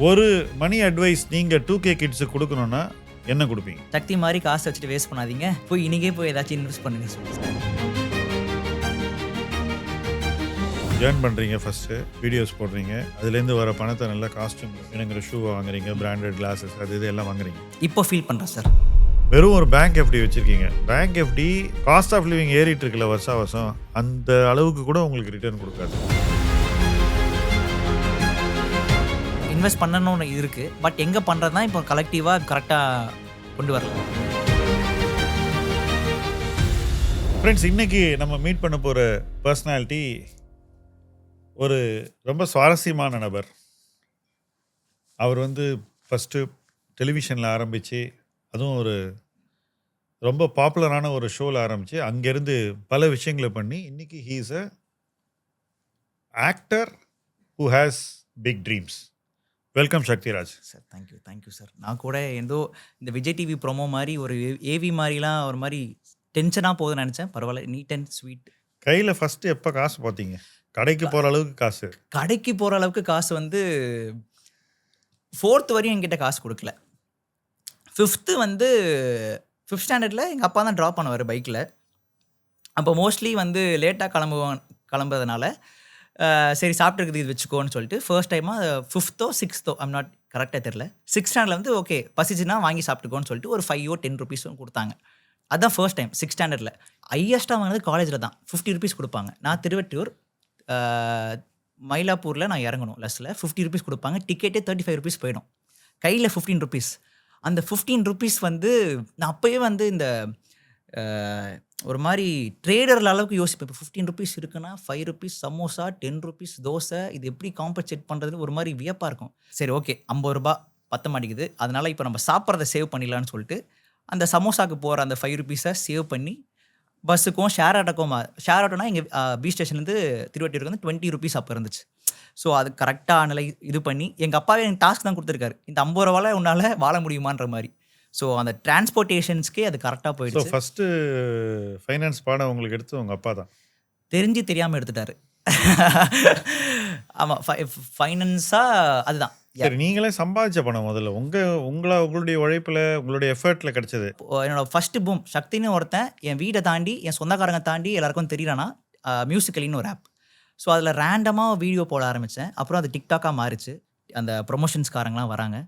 ஒரு மணி அட்வைஸ் நீங்கள் 2K கிட்ஸுக்கு கொடுக்கணுன்னா என்ன கொடுப்பீங்க? சக்தி மாதிரி காசு வச்சுட்டு வேஸ்ட் பண்ணாதீங்க, போய் இன்னைக்கே போய் ஏதாச்சும் இன்வெஸ்ட் பண்ணுங்க சொல்லுங்கள். ஏர்ன் பண்ணுறீங்க, ஃபஸ்ட்டு வீடியோஸ் போடுறீங்க, அதுலேருந்து வர பணத்தை நல்லா காஸ்ட்யூம் வேணுங்கிற ஷூவை வாங்குறீங்க, பிராண்டட் கிளாஸஸ் அது இது எல்லாம் வாங்குறீங்க. இப்போ ஃபீல் பண்ணுறேன் சார். வெறும் ஒரு பேங்க் எஃப்டி வச்சுருக்கீங்க. Bank FD cost of living ஏறிட்டு இருக்குல்ல வருஷம் அந்த அளவுக்கு கூட உங்களுக்கு ரிட்டர்ன் கொடுக்காது. இன்வெஸ்ட் பண்ணணும்னு இருக்குது, பட் எங்கே பண்ணுறது தான் இப்போ கலெக்டிவாக கரெக்டாக கொண்டு வரலாம். ஃப்ரெண்ட்ஸ், இன்றைக்கி நம்ம மீட் பண்ண போகிற பர்சனாலிட்டி ஒரு ரொம்ப சுவாரஸ்யமான நபர். அவர் ஃபஸ்ட்டு டெலிவிஷனில் ஆரம்பித்து, அதுவும் ஒரு ரொம்ப பாப்புலரான ஒரு ஷோவில் ஆரம்பித்து அங்கேருந்து பல விஷயங்களை பண்ணி இன்றைக்கி he is a actor who has big dreams. Welcome Sakthiraj sir. Thank you sir. நான் கூட ஏதோ இந்த விஜய் டிவி ப்ரோமோ மாதிரி ஒரு ஏவி மாதிரிலாம் ஒரு மாதிரி டென்ஷனாக போகுதுன்னு நினச்சேன். பரவாயில்ல, நீட் அண்ட் ஸ்வீட். கையில் ஃபஸ்ட்டு எப்போ காசு பார்த்தீங்க? கடைக்கு போகிற அளவுக்கு காசு? கடைக்கு போகிற அளவுக்கு காசு 4th வரையும் என்கிட்ட காசு கொடுக்கல. 5th ஃபிஃப்த் ஸ்டாண்டர்டில் எங்கள் அப்பா தான் ட்ராப் பண்ணுவார் பைக்கில். அப்போ மோஸ்ட்லி லேட்டாக கிளம்புறதுனால சரி சாப்பிட்டுருக்குது இது வச்சுக்கோன்னு சொல்லிட்டு ஃபர்ஸ்ட் டைமாக 5th or 6th I'm not கரெக்டாக தெரில, 6th ஸ்டாண்டர்டில் ஓகே பசிச்சுன்னா வாங்கி சாப்பிட்டுக்கோன்னு சொல்லிட்டு ஒரு 5 or 10 rupees கொடுத்தாங்க. அதுதான் ஃபர்ஸ்ட் டைம் 6th ஸ்டாண்டர்டில். ஹையஸ்ட்டாக வாங்கினது காலேஜில் தான் 50 rupees கொடுப்பாங்க. நான் திருவட்டூர் மயிலாப்பூரில் நான் இறங்கணும் லஸ்ஸில். 50 rupees கொடுப்பாங்க. டிக்கெட்டே 35 rupees போயிடும். கையில் 15 rupees. அந்த 15 rupees நான் அப்போயே இந்த ஒரு மாதிரி ட்ரேடர் அளவுக்கு யோசிப்பேன். இப்போ 15 rupees இருக்குன்னா 5 rupees சமோசா, 10 rupees தோசை, இது எப்படி காம்பன்சேட் பண்ணுறது ஒரு மாதிரி வியப்பாக இருக்கும். சரி ஓகே 50 ரூபா பத்த மாட்டேங்குது, அதனால் இப்போ நம்ம சாப்பிட்றத சேவ் பண்ணிடலான்னு சொல்லிட்டு அந்த சமோசாவுக்கு போகிற அந்த 5 rupees சேவ் பண்ணி பஸ்ஸுக்கும் ஷேர் ஆட்டோனா எங்கள் பீச் ஸ்டேஷன்லேருந்து திருவட்டூருக்கு 20 rupees அப்போ இருந்துச்சு. ஸோ அது கரெக்டாக நிலை இது பண்ணி எங்கள் அப்பாவே எனக்கு டாஸ்க் தான் கொடுத்துருக்காரு, இந்த 50 ரூபாவில் உன்னால் வாழ முடியுமான்ற மாதிரி. ஸோ அந்த டிரான்ஸ்போர்ட்டேஷன்ஸ்க்கே அது கரெக்டாக போயிடுச்சு. ஸோ ஃபஸ்ட்டு ஃபைனான்ஸ் பாடம் உங்களுக்கு எடுத்து உங்கள் அப்பா தான் தெரிஞ்சு தெரியாமல் எடுத்துட்டாரு. ஆமாம், ஃபைனான்ஸாக அதுதான். சரி, நீங்களே சம்பாதிச்ச பணம் முதல்ல உங்களுடைய உழைப்பில் உங்களுடைய எஃபர்ட்டில் கிடச்சது? என்னோட ஃபஸ்ட்டு பூம் சக்தின்னு ஒருத்தன் என் வீடை தாண்டி என் சொந்தக்காரங்க தாண்டி எல்லாருக்கும் தெரியலனா மியூசிக்கலின்னு ஒரு ஆப். ஸோ அதில் ரேண்டமாக வீடியோ போட ஆரம்பித்தேன். அப்புறம் அது டிக்டாக்காக மாறிச்சு. அந்த ப்ரொமோஷன்ஸ்காரங்களாம் வராங்க,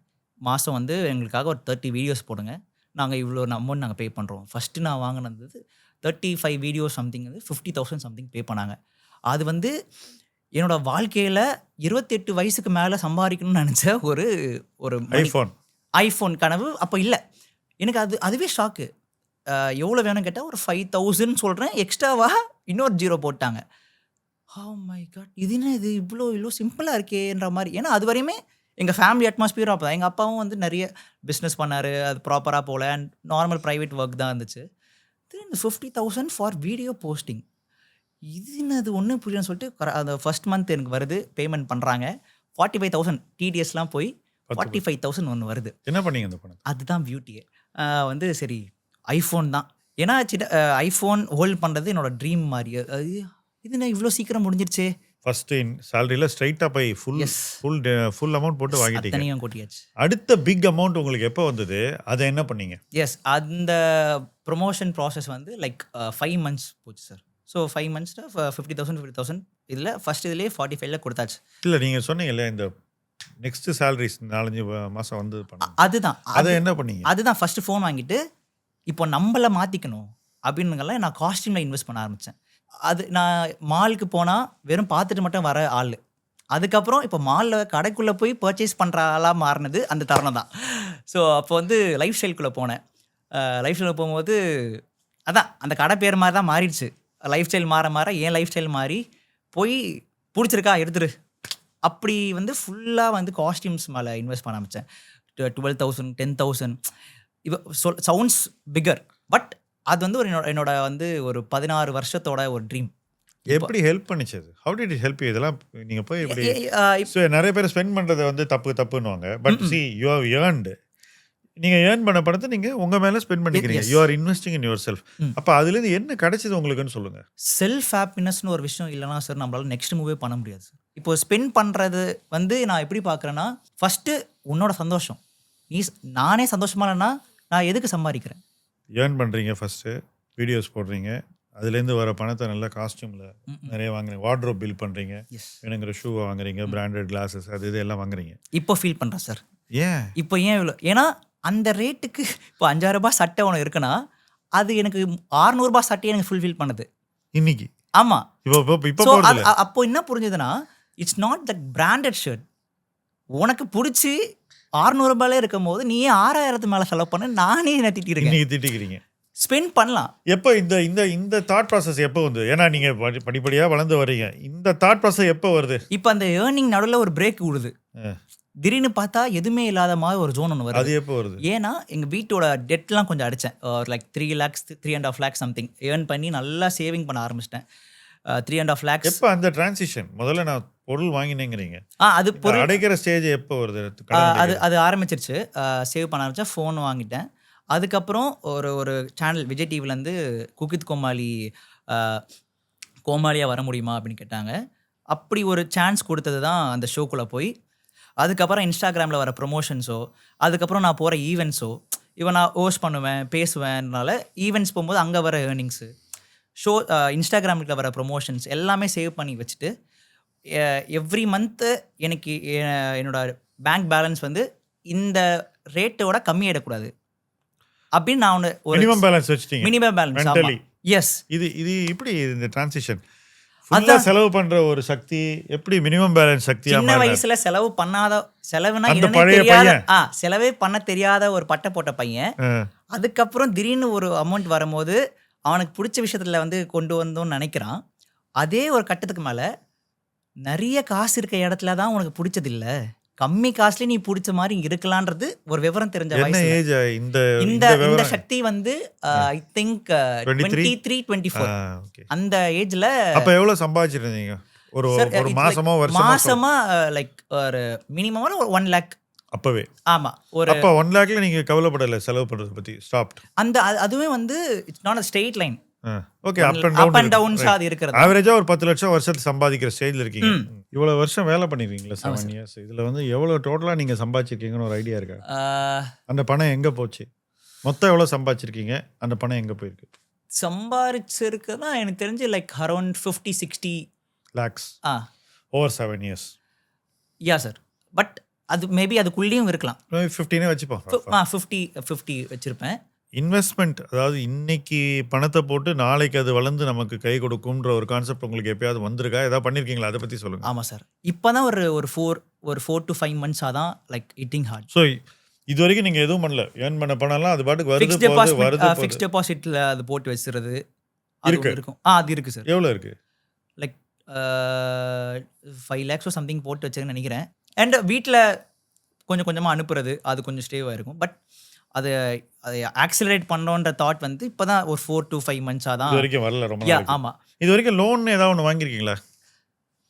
மாதம் எங்களுக்காக ஒரு 30 வீடியோஸ் போடுங்க, நாங்கள் இவ்வளோ அமௌண்ட் நாங்கள் பே பண்ணுறோம். ஃபஸ்ட்டு நான் வாங்கினது 35 வீடியோஸ் சம்திங் 50,000 சம்திங் பே பண்ணாங்க. அது என்னோட வாழ்க்கையில் 28 வயசுக்கு மேலே சம்பாதிக்கணும்னு நினச்ச ஒரு ஐஃபோன் கனவு அப்போ இல்லை எனக்கு. அதுவே ஷாக்கு. எவ்வளோ வேணும்னு கேட்டால் ஒரு 5,000 சொல்கிறேன், எக்ஸ்ட்ராவாக இன்னொரு 0 போட்டாங்க. ஓ மை காட், இது என்ன இது இவ்வளோ சிம்பிளாக இருக்கேன்ற மாதிரி. ஏன்னா அது வரையுமே எங்கள் ஃபேமிலி அட்மாஸ்பியரும் அப்போ தான். எங்கள் அப்பாவும் நிறைய பிஸ்னஸ் பண்ணார், அது ப்ராப்பராக போகல, அண்ட் நார்மல் ப்ரைவேட் ஒர்க் தான் இருந்துச்சு. இந்த 50,000 ஃபார் வீடியோ போஸ்டிங், இது என்னது ஒன்றும் புரியலன்னு சொல்லிட்டு அந்த ஃபர்ஸ்ட் மந்த் எனக்கு வருது, பேமெண்ட் பண்ணுறாங்க. 45,000 டிடிஎஸ்லாம் போய் 45,000 ஒன்று வருது. என்ன பண்ணீங்க அந்த பணம்? அதுதான் பியூட்டியே. சரி ஐஃபோன் தான், ஏன்னா ஐஃபோன் ஹோல்ட் பண்ணுறது என்னோட ட்ரீம் மாதிரி. இது நான் இவ்வளோ சீக்கிரம் முடிஞ்சிருச்சே. ஃபர்ஸ்ட் சேலரியில் ஸ்ட்ரைட்டாக போய் ஃபுல் அமௌண்ட் போட்டு வாங்கிட்டீங்க. தனியாக கொட்டியாச்சு. அடுத்த பிக் அமௌண்ட் உங்களுக்கு எப்போ வந்தது? அதை என்ன பண்ணீங்க? எஸ், அந்த ப்ரொமோஷன் ப்ராசஸ் லைக் 5 months போச்சு சார். ஸோ 5 months 50,000 இதில் ஃபஸ்ட் இதுலேயே 45 கொடுத்தாச்சு. இல்லை, நீங்கள் சொன்னீங்கல்ல இந்த நெக்ஸ்ட் சேலரிஸ் 4-5 மாதம் வந்து அதுதான். அதை என்ன பண்ணீங்க? அதுதான் ஃபஸ்ட்டு ஃபோன் வாங்கிட்டு இப்போ நம்மளை மாற்றிக்கணும் அப்படின்னுங்கெல்லாம் நான் காஸ்டியூமில் இன்வெஸ்ட் பண்ண ஆரம்பித்தேன். அது நான் மாலுக்கு போனால் வெறும் பார்த்துட்டு மட்டும் வர ஆள். அதுக்கப்புறம் இப்போ மாலில் கடைக்குள்ளே போய் பர்ச்சேஸ் பண்ணுற ஆளாக மாறினது அந்த தருணம் தான். ஸோ அப்போ லைஃப் ஸ்டைலுக்குள்ளே போனேன். லைஃப் ஸ்டைலில் போகும்போது அதான் அந்த கடை பேர் மாதிரி தான் மாறிடுச்சு. லைஃப் ஸ்டைல் மாற ஏன் லைஃப் ஸ்டைல் மாறி போய் பிடிச்சிருக்கா எடுத்துரு அப்படி ஃபுல்லாக காஸ்டியூம்ஸ் மேலே இன்வெஸ்ட் பண்ண ஆரம்பித்தேன். 12,000 10,000 இப்போ சவுண்ட்ஸ் பிகர், பட் அது என்னோட ஒரு 16 வருஷத்தோட ஒரு ட்ரீம். எப்படி ஹெல்ப் பண்ணிச்சு அது? How did it help you? இதெல்லாம் நீங்கள் போய் எப்படி நிறைய பேர் ஸ்பெண்ட் பண்ணுறதை தப்புன்னுவாங்க, but see you have earned. நீங்கள் ஏர்ன் பண்ண பணத்தை நீங்கள் உங்கள் மேலே ஸ்பெண்ட் பண்ணிக்கிறீங்க. You are investing in yourself. அப்போ அதுலேருந்து என்ன கிடைச்சது உங்களுக்குன்னு சொல்லுங்கள். செல்ஃப் ஹாப்பினஸ்னு ஒரு விஷயம் இல்லைனா சார் நம்மளால நெக்ஸ்ட் மூவே பண்ண முடியாது சார். இப்போ ஸ்பெண்ட் பண்ணுறது வந்து நான் எப்படி பார்க்குறேன்னா, ஃபஸ்ட்டு உன்னோட சந்தோஷம். நானே சந்தோஷமா இல்லைன்னா நான் எதுக்கு சம்பாதிக்கிறேன்? ஏர்ன் பண்ணுறீங்க ஃபஸ்ட்டு, வீடியோஸ் போடுறீங்க, அதுலேருந்து வர பணத்தை நல்லா காஸ்டியூமில் நிறைய வாங்குறீங்க, வார்ட்ரோப் பில் பண்ணுறீங்க, எஸ். வேணுங்கிற ஷூவை வாங்குறீங்க, பிராண்டட் கிளாஸஸ் அது இது எல்லாம் வாங்குறீங்க. இப்போ ஃபீல் பண்ணுறேன் சார். ஏன் இப்போ ஏன் இவ்வளோ? ஏன்னா அந்த ரேட்டுக்கு இப்போ 5000 ரூபாய் சட்டை ஒன்று இருக்குன்னா, அது எனக்கு 600 ரூபாய் சட்டையை எனக்கு ஃபுல்ஃபில் பண்ணுது. இன்னைக்கு ஆமாம். இப்போ இப்போ இப்போ ஸோ போகிறது அப்போ என்ன புரிஞ்சுதுன்னா, it's not that branded shirt. உனக்கு பிடிச்சி 600 ரூபாயிலே இருக்கும் போது நீ ஏன் 6000 மேலே செலவு பண்ண? நானே என்ன திட்டிருக்கேன். இன்னைக்கு திட்டிக்கிறீங்க. ஸ்பெண்ட் பண்ணலாம். எப்போ இந்த இந்த இந்த தாட் ப்ராசஸ் எப்போ வந்து? ஏன்னா நீங்கள் படிப்படியாக வளர்ந்து வர்றீங்க, இந்த தாட் ப்ராசஸ் எப்போ வருது? இப்போ அந்த ஏர்னிங் நடுவில் ஒரு பிரேக் விடுது. திடீர்னு பார்த்தா எதுவுமே இல்லாத மாதிரி ஒரு ஜோன் ஒன்று வருது. அது எப்போ வருது? ஏன்னா எங்கள் வீட்டோட டெட்லாம் கொஞ்சம் அடித்தேன். Like 3 lakhs 3.5 lakhs something earn பண்ணி நல்லா சேவிங் பண்ண ஆரம்பிச்சிட்டேன். 3.5 lakhs. எப்போ அந்த டிரான்சிஷன்? முதல்ல நான் பொருள் வாங்கினேங்கிறீங்க, அது பொருள் அடைக்கிற ஸ்டேஜ் எப்போ வருது? அது ஆரம்பிச்சிருச்சு. சேவ் பண்ண ஆரம்பித்தா ஃபோன் வாங்கிட்டேன். அதுக்கப்புறம் ஒரு சேனல் விஜய் டிவிலேருந்து குக்கித் கோமாளியாக வர முடியுமா அப்படின்னு கேட்டாங்க. அப்படி ஒரு சான்ஸ் கொடுத்தது தான் அந்த ஷோக்குள்ளே போய். அதுக்கப்புறம் இன்ஸ்டாகிராமில் வர ப்ரொமோஷன்ஸோ, அதுக்கப்புறம் நான் போகிற ஈவெண்ட்ஸோ, இவன் நான் ஹோஸ்ட் பண்ணுவேன், பேசுவேன்னால ஈவெண்ட்ஸ் போகும்போது அங்கே வர ஏர்னிங்ஸு, இன்ஸ்டாகிராமில் வர ப்ரொமோஷன்ஸ் எல்லாமே சேவ் பண்ணி வச்சுட்டு, எவ்ரி மந்த்து எனக்கு என்னோட பேங்க் பேலன்ஸ் வந்து இந்த ரேட்டோட கம்மியாயிடக்கூடாது அப்படின்னு நான் ஒரு மினிமம் பேலன்ஸ் வச்சிட்டீங்க. Minimum balance. Mentally. எஸ். இது இப்படி இந்த டிரான்சிஷன் ஃபுல்லா செலவு பண்ற ஒரு சக்தி எப்படி மினிமம் பேலன்ஸ் சக்தியா சின்ன வயசுல செலவு பண்ணாத செலவுனா அந்த என்னன்னே பழைய தெரியாத பையன். செலவே பண்ண தெரியாத ஒரு பட்டை போட்ட பையன். அதுக்கப்புறம் திடீர்னு ஒரு அமௌண்ட் வரும்போது அவனுக்கு பிடிச்ச விஷயத்துல வந்து கொண்டு வந்தோம்னு நினைக்கிறான். அதே ஒரு கட்டத்துக்கு மேல நிறைய காசு இருக்க இடத்துல தான் உனக்கு பிடிச்சது இல்ல, கம்மி காசுல நீ பிடிச்ச மாதிரி இருக்கலான்றது ஒரு விவரம் தெரிஞ்ச என்ன வயசுல. ஏஜ் இந்த இந்த இந்த சக்தி வந்து ஐ திங்க் 23 24 ஓகே. அந்த ஏஜ்ல அப்ப எவ்வளவு சம்பாதிச்சிருந்தீங்க ஒரு ஒரு மாசமோ வருஷமோ? மாசமா லைக் ஒரு மினிமம் ஒரு 1 lakh. அப்பவே? ஆமா. ஒரு அப்ப 1 lakhல நீங்க கவலைப்படல செலவு பண்றத பத்தி? ஸ்டாப்ட். அதுவே வந்து it's not a straight line. Okay. Up and downs அது இருக்கிறது. ஆவரேஜா ஒரு 10 லட்சம் வருஷத்துக்கு சம்பாதிக்கிற ஸ்டேஜ்ல இருக்கீங்க. இவ்வளவு வருஷம் வேலை பண்ணிருக்கீங்களா? 7 years. இதுல வந்து எவ்வளவு டோட்டலா நீங்க சம்பாதிச்சிருக்கீங்கன்னு ஒரு ஐடியா இருக்கா? அந்த பணம் எங்க போச்சு? மொத்தம் எவ்வளவு சம்பாதிச்சிருக்கீங்க? அந்த பணம் எங்க போயிருக்கு? சம்பாரிச்சிருக்குன்னா எனக்கு தெரிஞ்சு like around 50-60 lakhs over 7 years. Yeah sir. But அது மேபி அதுக்குள்ளேயும் இருக்கலாம். 15 வச்சுப்போம். 50 வச்சிருப்பேன். இன்வெஸ்ட்மெண்ட், அதாவது இன்னைக்கு பணத்தை போட்டு நாளைக்கு அது வளர்ந்து நமக்கு கை கொடுக்கும்ன்ற ஒரு கான்செப்ட் உங்களுக்கு எப்பயாவது வந்திருக்கா? ஏதாவது பண்ணிருக்கீங்களா? அதை பத்தி சொல்லுங்க. ஆமா சார். இப்பதான் ஒரு 4 to 5 months தான் லைக் இட்டிங் ஹார்ட். ஸோ இது வரைக்கும் நீங்க எதுவும் பண்ணல, ஏர்ன் பண்ண பணம்லாம் அது பாட்டுக்கு வருது ஃபிக்ஸ்ட் டெபாசிட்ல அது போட்டு வச்சிருது இருக்கு. இருக்கும். அது இருக்கு சார். எவ்வளவு இருக்கு? லைக் 5 lakhs சம்திங் போட்டு வச்சிருக்கேன்னு நினைக்கிறேன். அண்ட் வீட்டில் கொஞ்சம் கொஞ்சமாக அனுப்புறது அது கொஞ்சம் ஸ்டேவாக இருக்கும். பட் அதை ஆக்சிலரேட் பண்ணோன்ற தாட் வந்து இப்போ தான் ஒரு 4 to 5 months தான். இது வரைக்கும் வரல. ரொம்ப ஆமாம். இது வரைக்கும் லோன் ஏதாவது ஒன்று வாங்கியிருக்கீங்களா?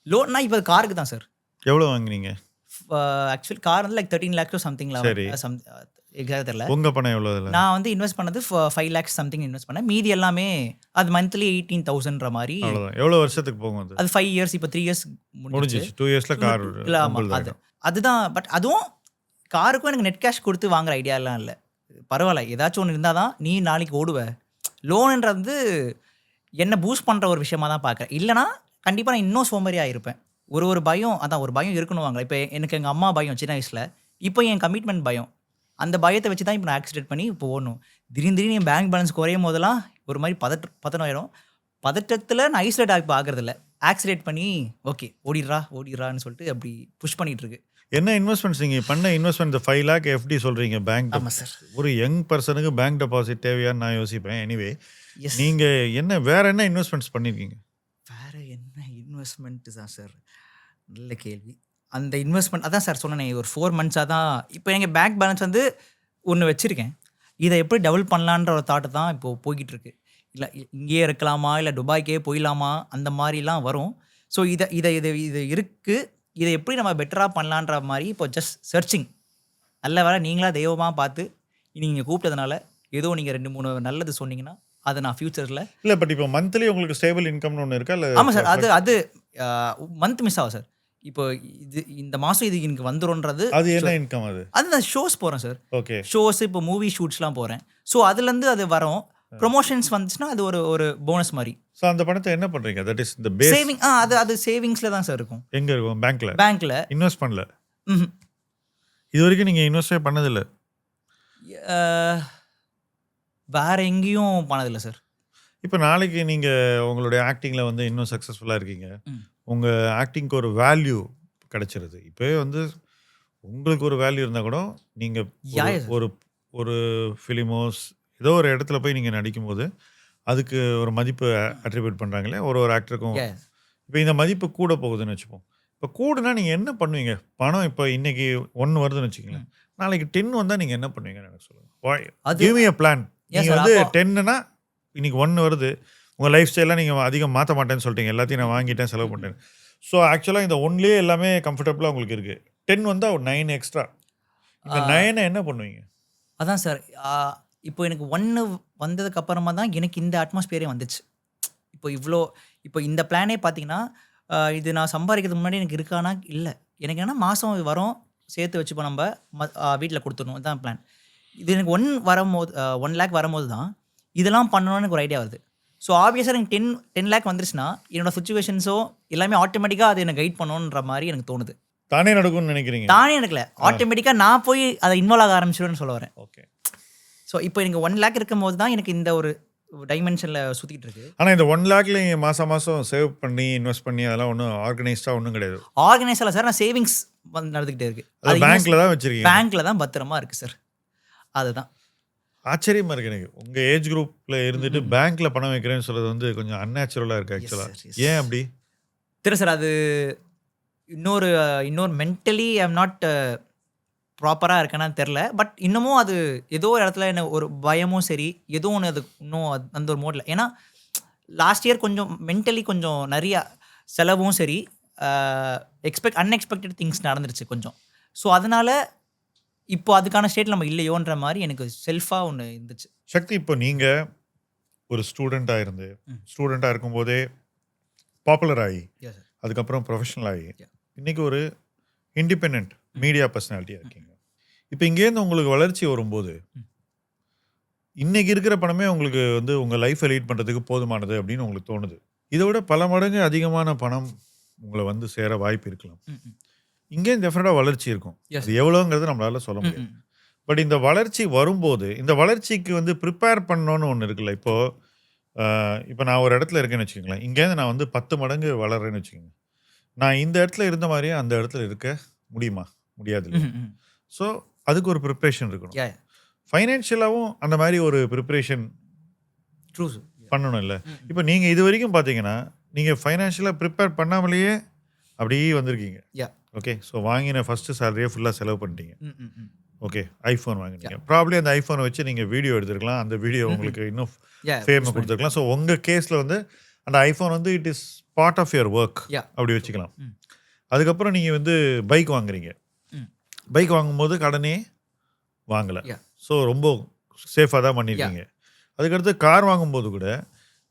லோன்னா இப்போ காருக்கு தான் சார். எவ்வளோ வாங்கினீங்க? ஆக்சுவலி கார் வந்து லைக் 13 lakhs சம்திங். எக்ஸாக்ட் தெரியல. உங்க பணம் எவ்வளோ? நான் வந்து இன்வெஸ்ட் பண்ணது 5 lakhs சம்திங் இன்வெஸ்ட் பண்ணேன். மீதி எல்லாமே அது மந்த்லி 18,000 மாதிரி. அவ்வளோதான். எவ்வளோ வருஷத்துக்கு போகும் அது? 5 years. இப்போ 3 years முடிஞ்சிச்சு. 2 yearsல கார் இல்லை. ஆமாம். அதுதான். பட் அதுவும் காருக்கும் எனக்கு நெட் கேஷ் கொடுத்து வாங்குற ஐடியாலாம் இல்லை. பரவாயில்ல, ஏதாச்சும் ஒன்று இருந்தால் தான் நீ நாளைக்கு ஓடுவ. லோனுன்றது வந்து என்ன பூஸ்ட் பண்ணுற ஒரு விஷயமா தான் பார்க்குறேன். இல்லைனா கண்டிப்பாக நான் இன்னும் சோம்பேறியாக இருப்பேன். ஒரு பயம், அதான் ஒரு பயம் இருக்கணும் வாங்க. இப்போ எனக்கு எங்கள் அம்மா பயம் சின்ன வயசில், இப்போ என் கமிட்மெண்ட் பயம். அந்த பயத்தை வச்சு தான் இப்போ நான் ஆக்சிடென்ட் பண்ணி இப்போ ஓடணும். திடீர்னு என் பேங்க் பேலன்ஸ் குறையும் போதெல்லாம் ஒரு மாதிரி பதட்டமாயிடும். பதட்டத்தில் நான் ஐசோலேட் ஆகி பார்க்குறதில்ல, ஆக்சிடென்ட் பண்ணி ஓகே ஓடிடுறான்னு சொல்லிட்டு அப்படி புஷ் பண்ணிகிட்டு இருக்கு. என்ன இன்வெஸ்ட்மெண்ட்ஸ் நீங்கள் பண்ண இன்வெஸ்ட்மெண்ட்? 5 lakh FD சொல்கிறீங்க பேங்க். ஆமாம் சார். ஒரு யங் பர்சனுக்கு பேங்க் டெபாசிட் தேவையான்னு நான் யோசிப்பேன். எனிவே நீங்கள் வேற என்ன இன்வெஸ்ட்மெண்ட்ஸ் பண்ணியிருக்கீங்க? வேறு என்ன இன்வெஸ்ட்மெண்ட்டு தான் சார், நல்ல கேள்வி. அந்த இன்வெஸ்ட்மெண்ட் அதான் சார் சொன்னேன், ஒரு 4 months தான். இப்போ எங்கள் பேங்க் பேலன்ஸ் வந்து ஒன்று வச்சுருக்கேன். இதை எப்படி டபுள் பண்ணலான்ற ஒரு தாட்டு தான் இப்போது போய்கிட்டு இருக்கு. இல்லை இங்கேயே இருக்கலாமா, இல்லை துபாய்க்கே போயிடலாமா, அந்த மாதிரிலாம் வரும். ஸோ இது இருக்குது. இதை எப்படி நம்ம பெட்டராக பண்ணலான்ற மாதிரி இப்போ ஜஸ்ட் சர்ச்சிங். நல்ல வேலை நீங்களா தெய்வமாக பார்த்து நீங்கள் கூப்பிட்டதுனால ஏதோ நீங்கள் 2-3 நல்லது சொன்னீங்கன்னா அதை நான் ஃபியூச்சரில். இல்லை, பட் இப்போ மந்த்லி உங்களுக்கு ஸ்டேபிள் இன்கம்னு ஒன்று இருக்கா? இல்லை. ஆமாம் சார். அது மந்த் மிஸ் ஆகும் சார். இப்போ இந்த மாதம் இது எனக்கு வந்துரும்ன்றது அது என்ன இன்கம் அது? அது நான் ஷோஸ் போகிறேன் சார். ஓகே. ஷோஸ் இப்போ மூவி ஷூட்ஸ்லாம் போகிறேன். ஸோ அதுலேருந்து அது வரும். ப்ரொமோஷன்ஸ் வந்துச்சுன்னா அது ஒரு ஒரு போனஸ் மாதிரி. ஸோ அந்த பணத்தை என்ன பண்ணுறீங்க? தட் இஸ் இந்த பேஸ் சேவிங். அது சேவிங்ஸில் தான் சார் இருக்கும். எங்கே இருக்கும்? பேங்க்கில்? பேங்க்கில். இன்வெஸ்ட் பண்ணல? ம். இது வரைக்கும் நீங்கள் இன்வெஸ்டே பண்ணதில்லை? வேற எங்கேயும் பண்ணதில்லை சார். இப்போ நாளைக்கு நீங்கள் உங்களுடைய ஆக்டிங்கில் வந்து இன்னும் சக்ஸஸ்ஃபுல்லாக இருக்கீங்க. உங்கள் ஆக்டிங்க்கு ஒரு வேல்யூ கிடைச்சிருது. இப்போவே வந்து உங்களுக்கு ஒரு வேல்யூ இருந்தால் கூட நீங்கள் ஒரு ஒரு ஃபிலிமோஸ் ஏதோ ஒரு இடத்துல போய் நீங்கள் நடிக்கும்போது அதுக்கு ஒரு மதிப்பு அட்ரிபியூட் பண்ணுறாங்களே ஒரு ஆக்டருக்கும். இப்போ இந்த மதிப்பு கூட போகுதுன்னு வச்சுப்போம். இப்போ கூடனா நீங்கள் என்ன பண்ணுவீங்க? பணம் இப்போ இன்னைக்கு 1 வருதுன்னு வச்சுக்கோங்களேன். நாளைக்கு 10 வந்தால் நீங்கள் என்ன பண்ணுவீங்கன்னு எனக்கு சொல்லுங்கள். Give me a plan. நீங்கள் வந்து 10னா இன்னைக்கு 1 வருது. உங்கள் லைஃப் ஸ்டைலாம் நீங்கள் அதிகம் மாற்ற மாட்டேன்னு சொல்லிட்டீங்க. எல்லாத்தையும் நான் வாங்கிட்டேன், செலவு பண்ணிட்டேன். ஸோ ஆக்சுவலாக இந்த 1லேயே எல்லாமே கம்ஃபர்டபுளாக உங்களுக்கு இருக்குது. 10 வந்தால் ஒரு 9 எக்ஸ்ட்ரா. இந்த 9 என்ன பண்ணுவீங்க? அதான் சார். இப்போ எனக்கு 1 வந்ததுக்கு அப்புறமா தான் எனக்கு இந்த அட்மாஸ்பியரே வந்துச்சு. இப்போ இந்த பிளானே பார்த்தீங்கன்னா, இது நான் சம்பாதிக்கிறதுக்கு முன்னாடி எனக்கு இருக்கானா? இல்லை. எனக்கு என்ன மாதம் வரும், சேர்த்து வச்சுப்போம் நம்ம வீட்டில் கொடுத்துடணும். இதுதான் பிளான். இது எனக்கு 1 வரும்போது 1 லேக் வரும்போது தான் இதெல்லாம் பண்ணணும்னு எனக்கு ஒரு ஐடியா வருது. ஸோ ஆப்வியஸாக எனக்கு 10 லேக் வந்துருச்சுன்னா என்னோட சுச்சுவேஷன்ஸோ எல்லாமே ஆட்டோமேட்டிக்காக அது எனக்கு கைட் பண்ணணுன்ற மாதிரி எனக்கு தோணுது. தானே நடக்கும்னு நினைக்கிறீங்க? தானே நடக்கல, ஆட்டோமேட்டிக்காக நான் போய் அதை இன்வால்வ் ஆக ஆரம்பிச்சிடுவேன்னு சொல்ல வரேன். ஓகே. ஸோ இப்போ எனக்கு 1 லேக் இருக்கும்போது தான் எனக்கு இந்த ஒரு டைமென்ஷனில் சுற்றிட்டு இருக்கு. ஆனால் இந்த 1 லேக்ல நீங்கள் மாதம் சேவ் பண்ணி இன்வெஸ்ட் பண்ணி அதெல்லாம் ஒன்றும் ஆர்கனைஸ்டாக ஒன்றும் கிடையாது. ஆர்கனைஸாக சார், நான் சேவிங்ஸ் வந்து நடந்துக்கிட்டே இருக்கு. அது பேங்க்கில் தான் வச்சுருக்கீங்க? பேங்க்கில் தான் பத்திரமா இருக்குது சார். அதுதான் ஆச்சரியமாக இருக்குது எனக்கு. உங்கள் ஏஜ் குரூப்பில் இருந்துட்டு பேங்க்கில் பணம் வைக்கிறேன்னு சொல்கிறது வந்து கொஞ்சம் அன்நேச்சுரலாக இருக்குது ஆக்சுவலாக. ஏன் அப்படி? தெரியல சார். அது இன்னொரு மென்டலி ஐ எம் நாட் ப்ராப்பராக இருக்கேன்னு தெரில. பட் இன்னமும் அது ஏதோ ஒரு இடத்துல என்ன ஒரு பயமும் சரி, ஏதோ ஒன்று அது இன்னும் அந்த ஒரு மோடில். ஏன்னா லாஸ்ட் இயர் கொஞ்சம் மென்டலி கொஞ்சம் நிறையா செலவும் சரி, அன்எக்ஸ்பெக்டட் திங்ஸ் நடந்துருச்சு கொஞ்சம். ஸோ அதனால் இப்போ அதுக்கான ஸ்டேட்டில் நம்ம இல்லையோன்ற மாதிரி எனக்கு செல்ஃபாக ஒன்று இருந்துச்சு. சக்தி, இப்போ நீங்கள் ஒரு ஸ்டூடெண்ட்டாக இருக்கும்போதே பாப்புலர் ஆகி அதுக்கப்புறம் ப்ரொஃபஷனல் ஆகி இன்றைக்கி ஒரு இண்டிபெண்ட் மீடியா பர்சனாலிட்டியாக இருக்கீங்க. இப்போ இங்கேருந்து உங்களுக்கு வளர்ச்சி வரும்போது இன்றைக்கி இருக்கிற பணமே உங்களுக்கு வந்து உங்கள் லைஃப்பை லீட் பண்ணுறதுக்கு போதுமானது அப்படின்னு உங்களுக்கு தோணுது. இதை விட பல மடங்கு அதிகமான பணம் உங்களை வந்து சேர வாய்ப்பு இருக்கலாம். இங்கேயும் டெஃபினட்டாக வளர்ச்சி இருக்கும். அது எவ்வளோங்கிறது நம்மளால சொல்ல முடியாது. பட் இந்த வளர்ச்சி வரும்போது இந்த வளர்ச்சிக்கு வந்து ப்ரிப்பேர் பண்ணணும்னு ஒன்று இருக்குல்ல. இப்போ நான் ஒரு இடத்துல இருக்கேன்னு வச்சுக்கோங்களேன். இங்கேருந்து நான் வந்து 10 மடங்கு வளர்றேன்னு வச்சுக்கோங்க. நான் இந்த இடத்துல இருந்த மாதிரியே அந்த இடத்துல இருக்க முடியுமா? முடியாது இல்லை. ஸோ அதுக்கு ஒரு ப்ரிப்ரேஷன் இருக்கணும். ஃபைனான்ஷியலாகவும் அந்த மாதிரி ஒரு ப்ரிப்ரேஷன் பண்ணணும் இல்லை. இப்போ நீங்கள் இது வரைக்கும் பார்த்தீங்கன்னா நீங்கள் ஃபைனான்ஷியலாக ப்ரிப்பேர் பண்ணாமலேயே அப்படியே வந்திருக்கீங்க. ஓகே. ஸோ வாங்கின ஃபஸ்ட்டு சேலரியே ஃபுல்லாக செலவு பண்ணிட்டீங்க. ஓகே. ஐஃபோன் வாங்கினீங்க. ப்ராப்ளி அந்த ஐஃபோனை வச்சு நீங்கள் வீடியோ எடுத்துருக்கலாம். அந்த வீடியோ உங்களுக்கு இன்னும் ஃபேமை கொடுத்துருக்கலாம். ஸோ உங்கள் கேஸில் வந்து அந்த ஐஃபோன் வந்து it is part of your work அப்படி வச்சுக்கலாம். அதுக்கப்புறம் நீங்கள் வந்து பைக் வாங்குறீங்க. பைக் வாங்கும்போது கடனே வாங்கலை. ஸோ ரொம்ப சேஃபாக தான் பண்ணியிருக்கீங்க. அதுக்கடுத்து கார் வாங்கும்போது கூட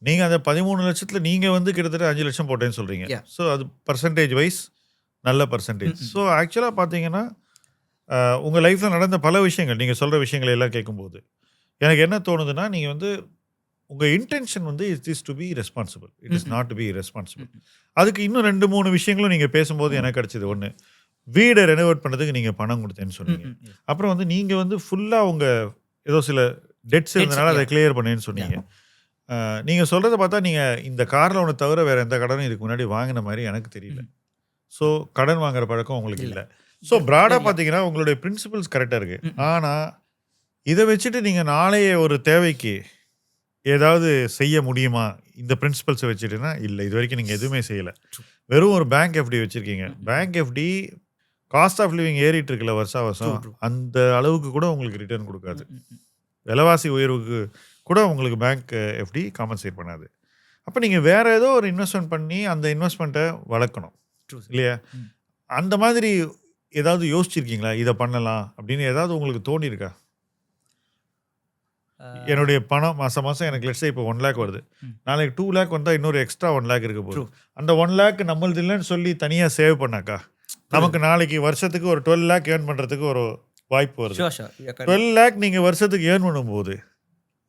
நீங்கள் அந்த 13 லட்சத்தில் நீங்கள் வந்து கிட்டத்தட்ட 5 லட்சம் போட்டேன்னு சொல்கிறீங்க. ஸோ அது பர்சன்டேஜ் வைஸ் நல்ல பர்சன்டேஜ். ஸோ ஆக்சுவலாக பார்த்தீங்கன்னா உங்கள் லைஃப்பில் நடந்த பல விஷயங்கள் நீங்கள் சொல்கிற விஷயங்களை எல்லாம் கேட்கும்போது எனக்கு என்ன தோணுதுன்னா, நீங்கள் வந்து உங்கள் இன்டென்ஷன் வந்து it is to be responsible, it is not to be responsible. அதுக்கு இன்னும் 2-3 விஷயங்களும் நீங்கள் பேசும்போது எனக்கு கிடச்சிது. ஒன்று, வீடை ரெனோவேட் பண்ணுறதுக்கு நீங்கள் பணம் கொடுத்தேன்னு சொன்னீங்க. அப்புறம் வந்து நீங்கள் வந்து ஃபுல்லாக உங்கள் ஏதோ சில டெட்ஸ் இருந்தனால அதை கிளியர் பண்ணேன்னு சொன்னீங்க. நீங்கள் சொல்கிறத பார்த்தா நீங்கள் இந்த கார் லோனை தவிர வேறு எந்த கடனும் இதுக்கு முன்னாடி வாங்கின மாதிரி எனக்கு தெரியல. ஸோ கடன் வாங்குற பழக்கம் உங்களுக்கு இல்லை. ஸோ ப்ராடாக பார்த்தீங்கன்னா உங்களுடைய பிரின்சிபல்ஸ் கரெக்டாக இருக்குது. ஆனால் இதை வச்சுட்டு நீங்கள் நாளைய ஒரு தேவைக்கு ஏதாவது செய்ய முடியுமா இந்த பிரின்சிபல்ஸை வச்சுட்டுன்னா இல்லை. இது வரைக்கும் நீங்கள் எதுவுமே செய்யலை. வெறும் ஒரு பேங்க் எஃப்டி வச்சுருக்கீங்க. Bank FD cost of living ஏறிட்டு இருக்குல்ல வருஷம் அந்த அளவுக்கு கூட உங்களுக்கு ரிட்டர்ன் கொடுக்காது. விலைவாசி உயர்வுக்கு கூட உங்களுக்கு பேங்க் எஃப்டி காம்பன்சேட் பண்ணாது. அப்போ நீங்கள் வேறு ஏதோ ஒரு இன்வெஸ்ட்மெண்ட் பண்ணி அந்த இன்வெஸ்ட்மெண்ட்டை வளர்க்கணும் இல்லையா? அந்த மாதிரி ஏதாவது யோசிச்சிருக்கீங்களா? இதை பண்ணலாம் அப்படின்னு ஏதாவது உங்களுக்கு தோணியிருக்கா? என்னுடைய பணம் மாதம் மாதம் எனக்கு லட்சம் இப்போ 1 lakh வருது, நாளைக்கு 2 lakh வந்தால் இன்னொரு எக்ஸ்ட்ரா 1 lakh இருக்க போகுது. அந்த 1 lakh நம்மளது இல்லைன்னு சொல்லி தனியாக சேவ் பண்ணாக்கா நமக்கு நாளைக்கு வருஷத்துக்கு ஒரு 12 lakh ஏர்ன் பண்ணுறதுக்கு ஒரு வாய்ப்பு வருது. 12 lakh நீங்கள் வருஷத்துக்கு ஏர்ன் பண்ணும்போது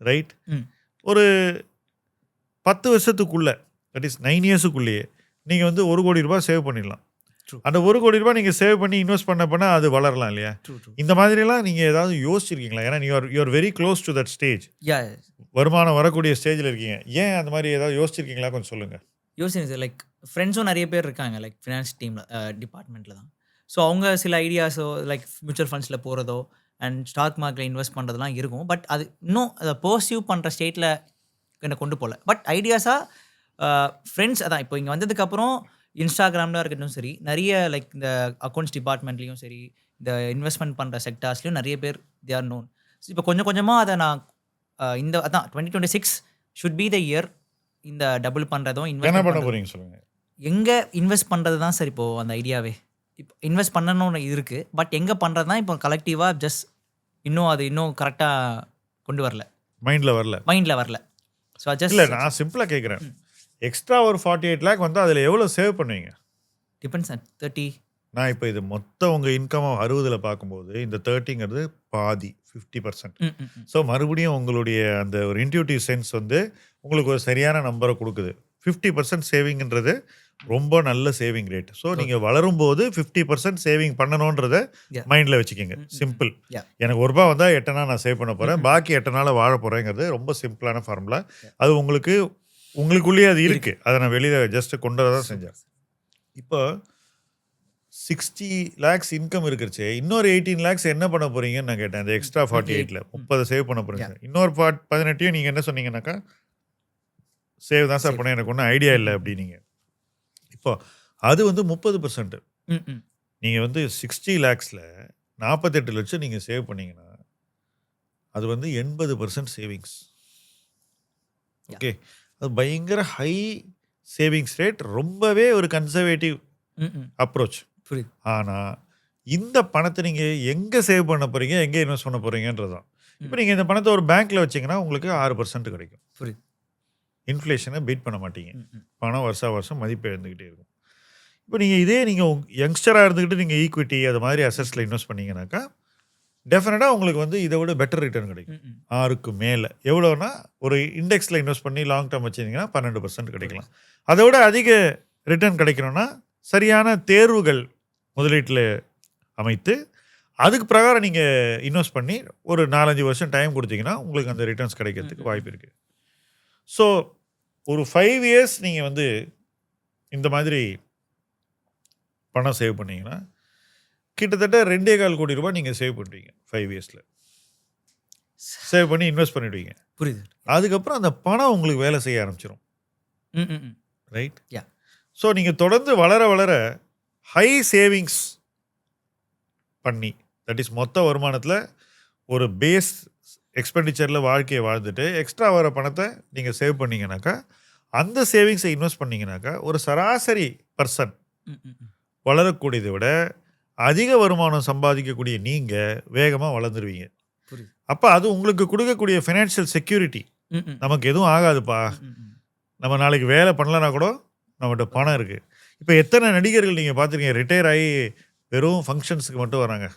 ரைட், ஒரு 10 வருஷத்துக்குள்ளே, தட் இஸ் 9 இயர்ஸுக்குள்ளேயே நீங்கள் வந்து 1 கோடி ரூபாய் சேவ் பண்ணிடலாம். அந்த 1 கோடி ரூபாய் நீங்கள் சேவ் பண்ணி இன்வெஸ்ட் பண்ண அது வளரலாம் இல்லையா? இந்த மாதிரிலாம் நீங்கள் ஏதாவது யோசிச்சிருக்கீங்களா? ஏன்னா you are very close to that stage, வருமானம் வரக்கூடிய ஸ்டேஜில் இருக்கீங்க. ஏன் அந்த மாதிரி ஏதாவது யோசிச்சிருக்கீங்களா? கொஞ்சம் சொல்லுங்கள். யோசிச்சு லைக் ஃப்ரெண்ட்ஸும் நிறைய பேர் இருக்காங்க லைக் ஃபினான்ஸ் டீமில் டிபார்ட்மெண்ட்டில் தான். ஸோ அவங்க சில ஐடியாஸோ லைக் மியூச்சுவல் ஃபண்ட்ஸில் போகிறதோ அண்ட் ஸ்டாக் மார்க்கெட்டில் இன்வெஸ்ட் பண்ணுறதுலாம் இருக்கும். பட் அது இன்னும் அதை பர்சியூ பண்ணுற ஸ்டேட்டில் என்னை கொண்டு போகல. பட் ஐடியாஸாக ஃப்ரெண்ட்ஸ் அதான் இப்போ இங்கே வந்ததுக்கப்புறம் இன்ஸ்டாகிராமில் இருக்கட்டும் சரி, நிறைய லைக் இந்த அக்கௌண்ட்ஸ் டிபார்ட்மெண்ட்லேயும் சரி, இந்த இன்வெஸ்ட்மெண்ட் பண்ணுற செக்டார்ஸ்லையும் நிறைய பேர் தே ஆர் நோன். இப்போ கொஞ்சம் கொஞ்சமாக அதை நான் இந்த அதான் 2026 ஷுட் பி த இயர் இந்த டபுள் பண்ணுறதும் என்ன பண்ண போகிறீங்க சொல்லுங்கள். எங்கே இன்வெஸ்ட் பண்ணுறது தான் சார் இப்போது அந்த ஐடியாவே. இப்போ இன்வெஸ்ட் பண்ணணும்னு இருக்குது, பட் எங்கே பண்ணுறது தான் இப்போ கலெக்டிவாக ஜஸ்ட் இன்னும் கரெக்டாக கொண்டு வரல, மைண்டில் வரல. ஸோ ஜஸ்ட் இல்லை, நான் சிம்பிளாக கேட்குறேன். எக்ஸ்ட்ரா ஒரு 48 lakh வந்து அதில் எவ்வளோ சேவ் பண்ணுவீங்க? Depends sir. 30. நான் இப்போ இது மொத்தம் உங்கள் இன்கம் 60 பார்க்கும்போது இந்த 30ங்கிறது பாதி 50%. ஸோ மறுபடியும் உங்களுடைய அந்த ஒரு இன்ட்யூட்டிவ் சென்ஸ் வந்து உங்களுக்கு ஒரு சரியான நம்பரை கொடுக்குது. 50% சேவிங்ன்றது ரொம்ப நல்ல சேவிங் ரேட். ஸோ நீங்கள் வளரும்போது 50% சேவிங் பண்ணணுன்றத மைண்டில் வச்சுக்கோங்க. சிம்பிள். எனக்கு ₹1 வந்தால் 8 நாள் நான் சேவ் பண்ண போகிறேன், பாக்கி 8 நாள் வாழ போகிறேங்கிறது ரொம்ப சிம்பிளான ஃபார்முலா. அது உங்களுக்குள்ளேயே அது இருக்குது. அதை நான் வெளியில் ஜஸ்ட் கொண்டு வர தான் செஞ்சேன். இப்போ 60 lakhs இன்கம் இருக்கிறச்சே இன்னொரு 18 lakhs என்ன பண்ண போகிறீங்கன்னு நான் கேட்டேன். அந்த எக்ஸ்ட்ரா 48ல் 30 சேவ் பண்ண போகிறீங்க. இன்னொரு 18 நீங்கள் என்ன சொன்னீங்கன்னாக்கா சேவ் தான் சார் பண்ண, எனக்கு ஒன்றும் ஐடியா இல்லை அப்படின்னீங்க. இப்போ அது வந்து 30%. நீங்கள் வந்து 60 lakhsல 48 லட்சம் நீங்கள் சேவ் பண்ணீங்கன்னா அது வந்து 80% சேவிங்ஸ். ஓகே, அது பயங்கர ஹை சேவிங்ஸ் ரேட், ரொம்பவே ஒரு கன்சர்வேட்டிவ் அப்ரோச். ஆனால் இந்த பணத்தை நீங்கள் எங்கே சேவ் பண்ண போகிறீங்க, எங்கே இன்வெஸ்ட் பண்ண போகிறீங்கன்றது தான். இப்போ நீங்கள் இந்த பணத்தை ஒரு பேங்க்கில் வச்சிங்கன்னா உங்களுக்கு 6% கிடைக்கும். இன்ஃப்ளேஷனை பீட் பண்ண மாட்டீங்க. பணம் வருஷம் மதிப்பு இழந்துக்கிட்டே இருக்கும். இப்போ நீங்கள் யங்ஸ்டராக இருந்துக்கிட்டு நீங்கள் ஈக்விட்டி அது மாதிரி அசட்ஸில் இன்வெஸ்ட் பண்ணீங்கன்னாக்கா டெஃபினட்டாக உங்களுக்கு வந்து இதை விட பெட்டர் ரிட்டர்ன் கிடைக்கும். 6க்கு மேலே எவ்வளோனா ஒரு இண்டெக்ஸில் இன்வெஸ்ட் பண்ணி லாங் டேர்ம் வச்சுருந்தீங்கன்னா 12% கிடைக்கலாம். அதை விட அதிக ரிட்டர்ன் கிடைக்கணும்னா சரியான தேர்வுகள் முதலீட்டில் அமைத்து அதுக்கு பிரகாரம் நீங்கள் இன்வெஸ்ட் பண்ணி ஒரு 4-5 வருஷம் டைம் கொடுத்தீங்கன்னா உங்களுக்கு அந்த ரிட்டர்ன்ஸ் கிடைக்கிறதுக்கு வாய்ப்பு இருக்குது. ஸோ ஒரு 5 years நீங்கள் வந்து இந்த மாதிரி பணம் சேவ் பண்ணிங்கன்னா கிட்டத்தட்ட 2.25 கோடி ரூபாய் நீங்கள் சேவ் பண்ணுறீங்க 5 yearsல. சேவ் பண்ணி இன்வெஸ்ட் பண்ணிவிடுவீங்க. புரியுது. அதுக்கப்புறம் அந்த பணம் உங்களுக்கு வேலை செய்ய ஆரம்பிச்சிடும். ரைட். யா. ஸோ நீங்கள் தொடர்ந்து வளர ஹை சேவிங்ஸ் பண்ணி, தட் இஸ் மொத்த வருமானத்தில் ஒரு பேஸ் எக்ஸ்பெண்டிச்சரில் வாழ்க்கையை வாழ்ந்துட்டு எக்ஸ்ட்ரா வர பணத்தை நீங்கள் சேவ் பண்ணிங்கனாக்கா, அந்த சேவிங்ஸை இன்வெஸ்ட் பண்ணிங்கனாக்கா ஒரு சராசரி பர்சன் வளரக்கூடியதை விட அதிக வருமானம் சம்பாதிக்கக்கூடிய நீங்கள் வேகமாக வளர்ந்துருவீங்க. அப்போ அது உங்களுக்கு கொடுக்கக்கூடிய ஃபினான்ஷியல் செக்யூரிட்டி. நமக்கு எதுவும் ஆகாதுப்பா, நம்ம நாளைக்கு வேலை பண்ணலன்னா கூட நம்மகிட்ட பணம் இருக்குது. இப்போ எத்தனை நடிகர்கள் நீங்கள் பார்த்துருக்கீங்க ரிட்டையர் ஆகி வெறும் ஃபங்க்ஷன்ஸுக்கு மட்டும் வராங்க.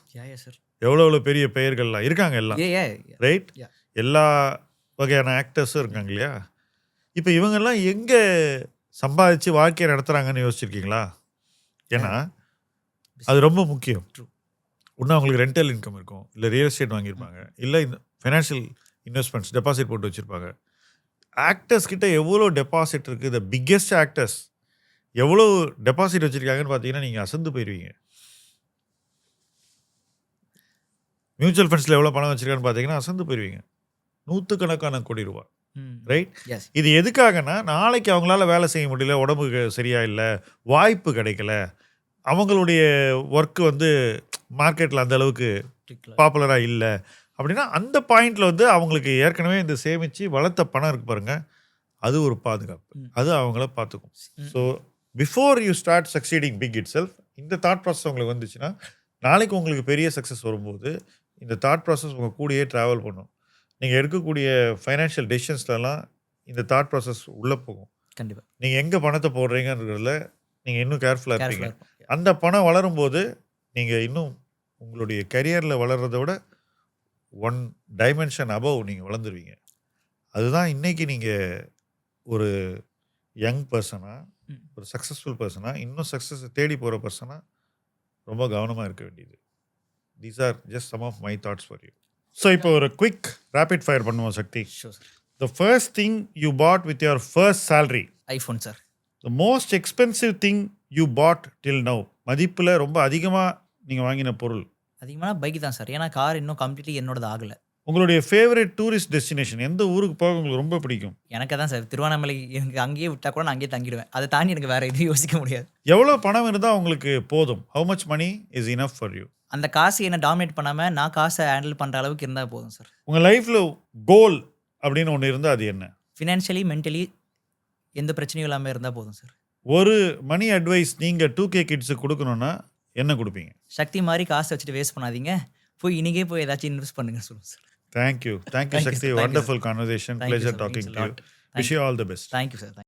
எவ்வளோ பெரிய பெயர்கள்லாம் இருக்காங்க எல்லாம். ரைட். எல்லா வகையான ஆக்டர்ஸும் இருக்காங்க இல்லையா? இப்போ இவங்கெல்லாம் எங்கே சம்பாதிச்சு வாழ்க்கையை நடத்துகிறாங்கன்னு யோசிச்சிருக்கீங்களா? ஏன்னா அது ரொம்ப முக்கியம். இன்னும் அவங்களுக்கு ரெண்டல் இன்கம் இருக்கும், இல்லை ரியல் எஸ்டேட் வாங்கியிருப்பாங்க, இல்லை இந்த ஃபைனான்ஷியல் இன்வெஸ்ட்மெண்ட்ஸ் டெபாசிட் போட்டு வச்சுருப்பாங்க. ஆக்டர்ஸ் கிட்ட எவ்வளோ டெபாசிட் இருக்குது, த பிக்கெஸ்ட் ஆக்டர்ஸ் எவ்வளோ டெபாசிட் வச்சுருக்காங்கன்னு பார்த்தீங்கன்னா நீங்கள் அசந்து போயிடுவீங்க. மியூச்சுவல் ஃபண்ட்ஸில் எவ்வளோ பணம் வச்சுருக்கான்னு பார்த்தீங்கன்னா அசந்து போயிடுவீங்க. 100கணக்கான கோடி ரூபாய். ரைட். இது எதுக்காகனா, நாளைக்கு அவங்களால வேலை செய்ய முடியல, உடம்புக்கு சரியா இல்லை, வாய்ப்பு கிடைக்கல, அவங்களுடைய ஒர்க்கு வந்து மார்க்கெட்டில் அந்த அளவுக்கு பாப்புலராக இல்லை அப்படின்னா, அந்த பாயிண்டில் வந்து அவங்களுக்கு ஏற்கனவே இந்த சேமித்து வளர்த்த பணம் இருக்குது பாருங்கள், அது ஒரு பாதுகாப்பு. அது அவங்கள பார்த்துக்கும். So before you start succeeding big itself, இந்த தாட் ப்ராசஸ் உங்களுக்கு வந்துச்சுன்னா நாளைக்கு உங்களுக்கு பெரிய சக்ஸஸ் வரும்போது இந்த தாட் ப்ராசஸ் உங்கள் கூடயே ட்ராவல் பண்ணும். நீங்கள் எடுக்கக்கூடிய ஃபைனான்ஷியல் டெசிஷன்ஸ்லலாம் இந்த தாட் ப்ராசஸ் உள்ளே போகும். கண்டிப்பா. நீங்கள் எங்கே பணத்தை போடுறீங்கன்றதுல நீங்கள் இன்னும் கேர்ஃபுல்லாக இருப்பீங்க. கேர்ஃபுல்லா இருக்கும். அந்த பணம் வளரும்போது நீங்கள் இன்னும் உங்களுடைய கரியரில் வளர்றதை விட 1 டைமென்ஷன் அபவ் நீங்கள் வளர்ந்துருவீங்க. அதுதான் இன்னைக்கு நீங்கள் ஒரு யங் பர்சனாக, ம். ஒரு சக்ஸஸ்ஃபுல் பர்சனாக, இன்னும் சக்ஸஸ் தேடி போகிற பர்சனாக ரொம்ப கவனமாக இருக்க வேண்டியது. These are just some of my thoughts for you. So இப்போ ஒரு குவிக் ரேபிட் ஃபயர் பண்ணுவோம் Sakthi. Sure sir. The first thing you bought with your first salary. IPhone sir. The most expensive thing you bought till now. மதிப்பில் ரொம்ப அதிகமாக நீங்கள் வாங்கின பொருள். அதிகமான பைக் தான் சார். ஏன்னா கார் இன்னும் கம்ப்ளீட்லி என்னோடது ஆகல. உங்களுடைய ஃபேவரட் டூரிஸ்ட் டெஸ்டினேஷன், எந்த ஊருக்கு போக உங்களுக்கு ரொம்ப பிடிக்கும்? எனக்கு அதான் சார். திருவண்ணாமலை எனக்கு அங்கேயே விட்டா கூட நான் அங்கேயே தங்கிடுவேன். அதை தாண்டி எனக்கு வேற எதுவும் யோசிக்க முடியாது. எவ்வளோ பணம் இருந்தால் உங்களுக்கு போதும்? How much money is enough for you? அந்த காசு என்ன டாமினேட் பண்ணாம நான் காசை ஹேண்டில் பண்ற அளவுக்கு இருந்தா போதும் சார். உங்கள் லைஃப்பில் கோல் அப்படின்னு ஒன்று இருந்தால் அது என்ன? ஃபினான்ஷியலி, மென்டலி எந்த பிரச்சனையும் இல்லாம இருந்தா போதும் சார். ஒரு மணி அட்வைஸ் நீங்கள் 2K கிட்ஸுக்கு கொடுக்கணுன்னா என்ன கொடுப்பீங்க? சக்தி மாதிரி காசை வச்சுட்டு வேஸ்ட் பண்ணாதீங்க. போய் இன்னைக்கே போய் ஏதாச்சும் இன்வெஸ்ட் பண்ணுங்க சொல்லுங்க sir. Thank you Thank you, Shakti. sir. Thank you, wonderful sir. Conversation. Thank you, pleasure sir. Talking Means a to you. lot. Wish you all the best. Thank you, sir.